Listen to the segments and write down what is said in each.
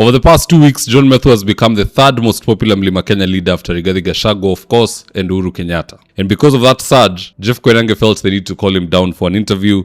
Over the past 2 weeks, John Methu has become the third most popular Mlima Kenya leader after Rigathi Gachagua, of course, and Uhuru Kenyatta. And because of that surge, Jeff Koinange felt they need to call him down for an interview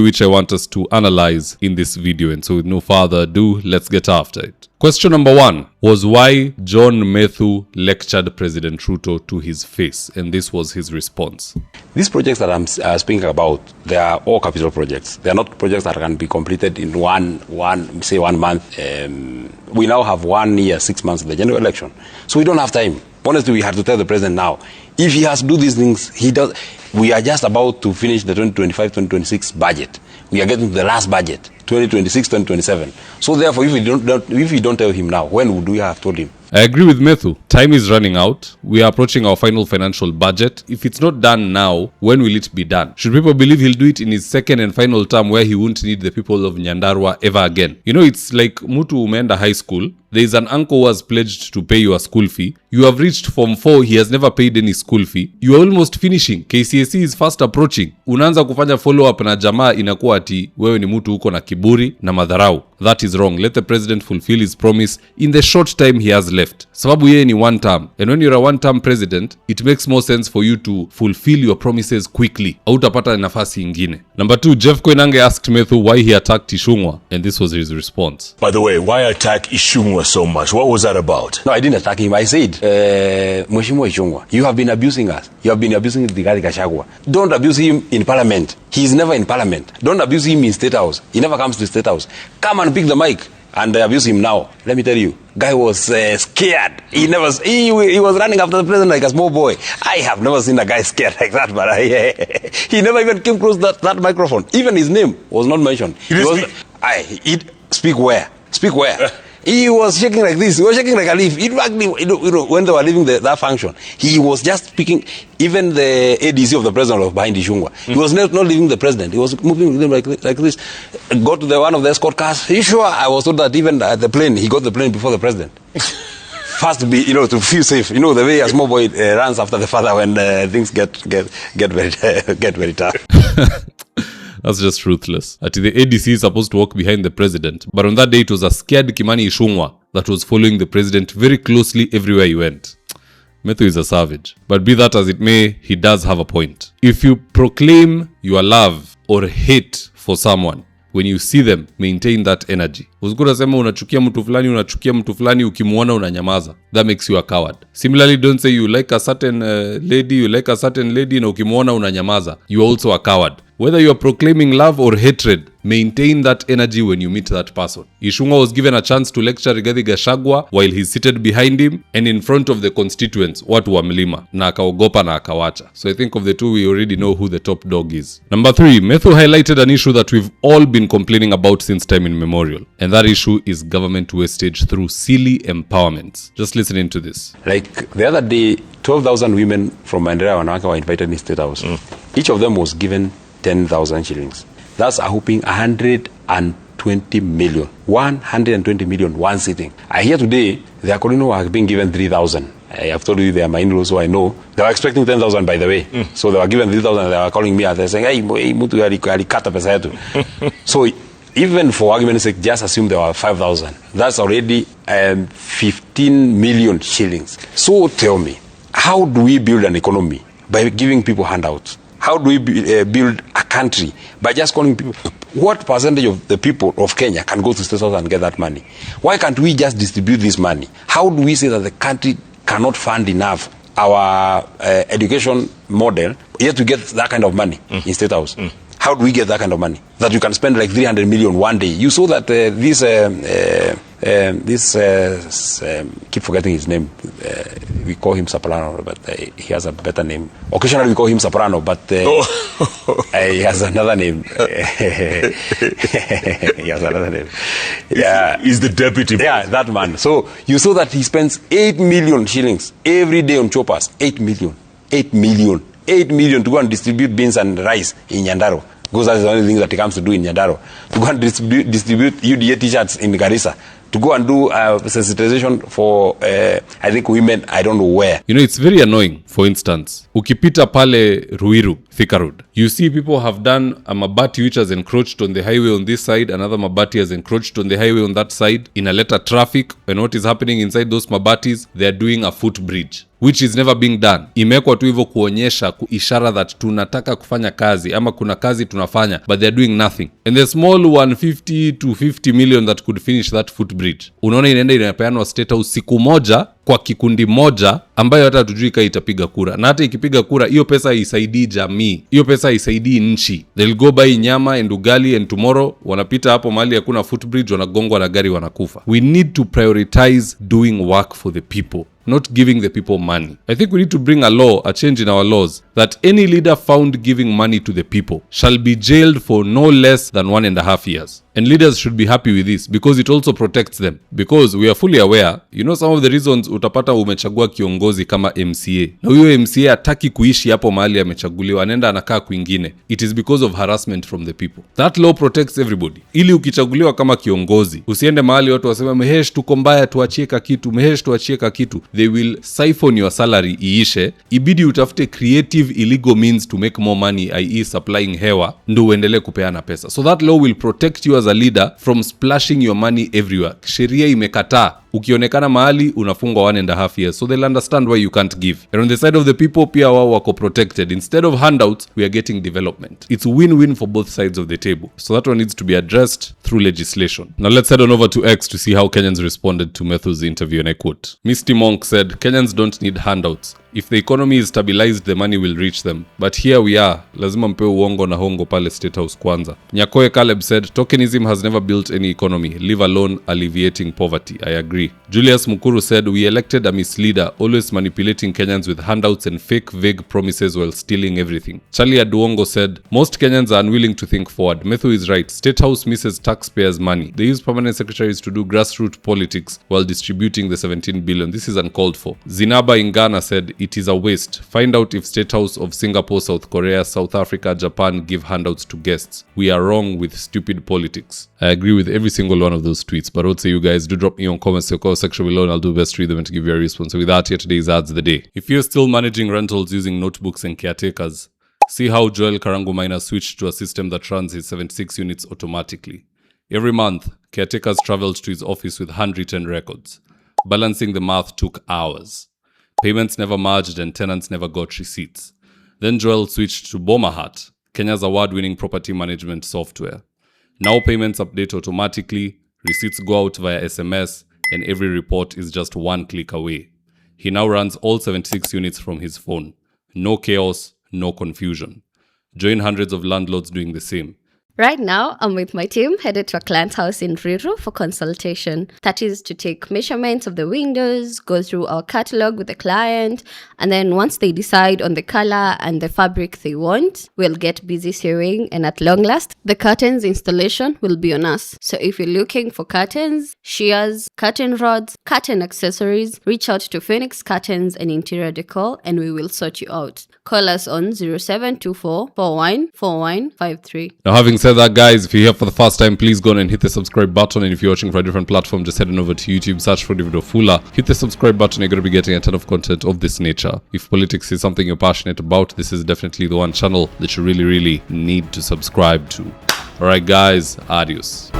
which I want us to analyze in this video. And so with no further ado, let's get after it. Question number 1 was why John Methu lectured President Ruto to his face, and this was his response. These projects that I'm speaking about, they are all capital projects. They are not projects that can be completed in one month. We now have 1 year, 6 months of the general election, so we don't have time. Honestly, we have to tell the president now. If he has to do these things, he does. We are just about to finish the 2025-2026 budget. We are getting to the last budget, 2026-2027. So therefore, if we don't tell him now, when would we have told him? I agree with Methu. Time is running out. We are approaching our final financial budget. If it's not done now, when will it be done? Should people believe he'll do it in his second and final term where he won't need the people of Nyandarua ever again? You know, it's like Mutu umeenda high school. There is an uncle who has pledged to pay your school fee. You have reached Form 4, he has never paid any school fee. You are almost finishing. KCSE is fast approaching. Unaanza kufanya follow up na jamaa inakuwa ati wewe ni mtu uko na kiburi na madharau. That is wrong. Let the president fulfill his promise in the short time he has left. Sababu yeye ni one term. And when you're a one-term president, it makes more sense for you to fulfill your promises quickly. Hautapata nafasi ingine. Number 2, Jeff Koinange asked Methu why he attacked Ishungwa, and this was his response. By the way, why attack Ishungwa so much? What was that about? No, I didn't attack him. I said, Mheshimiwa Ishungwa, you have been abusing us. You have been abusing Rigathi Gachagua. Don't abuse him in parliament. He is never in parliament. Don't abuse him in Statehouse. He never comes to Statehouse. Come and pick the mic and abuse him now. Let me tell you, guy was scared. He was running after the president like a small boy. I have never seen a guy scared like that, but he never even came close to that microphone. Even his name was not mentioned. Speak where? Speak where? He was shaking like this. He was shaking like a leaf. In fact, when they were leaving that function, he was just speaking. Even the ADC of the president was behind Ishungwa. He was not leaving the president. He was moving with him like this. Got to one of the escort cars. Are you sure? I was told that even at the plane, he got the plane before the president. First to be, to feel safe. The way a small boy runs after the father when things get very tough. That's just ruthless. The ADC is supposed to walk behind the president, but on that day it was a scared Kimani Ishungwa that was following the president very closely everywhere he went. Methu is a savage. But be that as it may, he does have a point. If you proclaim your love or hate for someone, when you see them, maintain that energy. Usikura sema unachukia mtu fulani ukimuona unanyamaza. That makes you a coward. Similarly, don't say you like a certain lady na ukimuona unanyamaza. You are also a coward. Whether you are proclaiming love or hatred, maintain that energy when you meet that person. Ishungwa was given a chance to lecture Rigathi Gachagua while he's seated behind him and in front of the constituents, watu wa mlima, na akaogopa na akawacha. So I think of the two, we already know who the top dog is. Number 3, Methu highlighted an issue that we've all been complaining about since time immemorial. And that issue is government wastage through silly empowerments. Just listening to this. Like the other day, 12,000 women from Mandera Wanawake were invited in Statehouse. Each of them was given 10,000 shillings. That's a whopping 120 million. 120 million, one sitting. I hear today, the Akolino are being given 3,000. I have told you they are my in-laws, so I know. They were expecting 10,000, by the way. So they were given 3,000, they were calling me, they're saying, hey, Mutu alikata pesa yetu. So even for argument's sake, just assume there were 5,000. That's already 15 million shillings. So tell me, how do we build an economy? By giving people handouts. How do we build a country? By just calling people. What percentage of the people of Kenya can go to State House and get that money? Why can't we just distribute this money? How do we say that the country cannot fund enough our education model yet to get that kind of money in State House? How do we get that kind of money? That you can spend like 300 million one day. You saw that keep forgetting his name. We call him Soprano, but he has a better name. Occasionally we call him Soprano, but he has another name. He has another name. Yeah, he's the deputy. Yeah, that man. So you saw that he spends 8 million shillings every day on choppers. 8 million. 8 million. 8 million to go and distribute beans and rice in Nyandaro. Because that's the only thing that he comes to do in Nyandaro. To go and distribute UDA t-shirts in Garissa. to go and do sensitization for, I think, women, I don't know where. You know, it's very annoying. For instance, ukipita pale Ruiru, Thika Road, you see people have done a mabati which has encroached on the highway on this side, another mabati has encroached on the highway on that side, inaleta traffic, and what is happening inside those mabatis, they are doing a footbridge, which is never being done. Imekwa tu hivyo kuonyesha ishara that tunataka kufanya kazi ama kuna kazi tunafanya, but they are doing nothing. And the small 150 to 50 million that could finish that footbridge, unaona inaenda inapeanwa Statehouse siku moja kwa kikundi moja ambayo hata tujui kama itapiga kura. Na hata ikipiga kura, hiyo pesa haisaidii jamii, hiyo pesa haisaidii nchi. They'll go buy nyama and ugali, and tomorrow wanapita hapo mahali hakuna footbridge, wanagongwa na gari wanakufa. We need to prioritize doing work for the people, not giving the people money. I think we need to bring a change in our laws, that any leader found giving money to the people shall be jailed for no less than 1.5 years. And leaders should be happy with this because it also protects them. Because we are fully aware, you know, some of the reasons utapata umechagua kiongozi kama MCA, na huyo MCA hataki kuishi hapo mahali amechaguliwa, anaenda anakaa kwingine. It is because of harassment from the people. That law protects everybody. Ili ukichaguliwa kama kiongozi, usiende mahali watu wasema mehesh tuko mbaya tuachie kitu, mehesh tuachie kitu. They will siphon your salary iishe, ibidi utafute creative illegal means to make more money, i.e. supplying hewa, ndo uendelee kupeana pesa. So that law will protect you as a leader from splashing your money everywhere. Sheria imekataa. Ukionekana mahali unafungwa 1.5 years. So they'll understand why you can't give. And on the side of the people, pia wao wako protected. Instead of handouts, we are getting development. It's win-win for both sides of the table. So that one needs to be addressed through legislation. Now let's head on over to X to see how Kenyans responded to Methu's interview, and I quote. Misty Monk said, Kenyans don't need handouts. If the economy is stabilized, the money will reach them. But here we are. Lazima mpe uongo na hongo pale Statehouse kwanza. Nyakoe Caleb said, tokenism has never built any economy, leave alone alleviating poverty. I agree. Julius Mukuru said, we elected a misleader, always manipulating Kenyans with handouts and fake vague promises while stealing everything. Charlie Aduongo said, most Kenyans are unwilling to think forward. Methu is right. Statehouse misses taxpayers' money. They use permanent secretaries to do grassroots politics while distributing the 17 billion. This is uncalled for. Zinaba in Ghana said, it is a waste. Find out if Statehouse of Singapore, South Korea, South Africa, Japan give handouts to guests. We are wrong with stupid politics. I agree with every single one of those tweets, but what say you guys? Do drop me on comments section below and I'll do best to read them and to give you a response. So with that, here today's ads of the day. If you're still managing rentals using notebooks and caretakers, see how Joel Karango Miner switched to a system that runs his 76 units automatically. Every month, caretakers traveled to his office with handwritten records. Balancing the math took hours. Payments never merged and tenants never got receipts. Then Joel switched to Bomahat, Kenya's award-winning property management software. Now payments update automatically, receipts go out via SMS, and every report is just one click away. He now runs all 76 units from his phone. No chaos, no confusion. Join hundreds of landlords doing the same. Right now, I'm with my team headed to a client's house in Ruto for consultation. That is to take measurements of the windows, go through our catalog with the client, and then once they decide on the color and the fabric they want, we'll get busy sewing, and at long last, the curtains installation will be on us. So if you're looking for curtains, shears, curtain rods, curtain accessories, reach out to Phoenix Curtains and Interior Decor and we will sort you out. Call us on 0724 414153. Now, having said that, guys, if you're here for the first time, please go on and hit the subscribe button. And if you're watching from a different platform, just head on over to YouTube, search for David Wafula, hit the subscribe button. You're going to be getting a ton of content of this nature. If politics is something you're passionate about, this is definitely the one channel that you really need to subscribe to. Alright, guys, adios.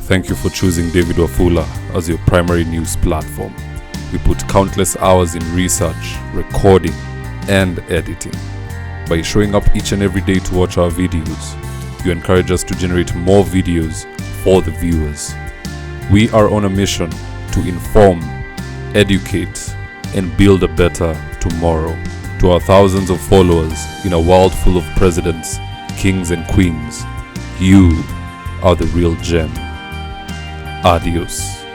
Thank you for choosing David Wafula as your primary news platform. We put countless hours in research, recording, and editing. By showing up each and every day to watch our videos, you encourage us to generate more videos for the viewers. We are on a mission to inform, educate, and build a better tomorrow. To our thousands of followers in a world full of presidents, kings, and queens, you are the real gem. Adios.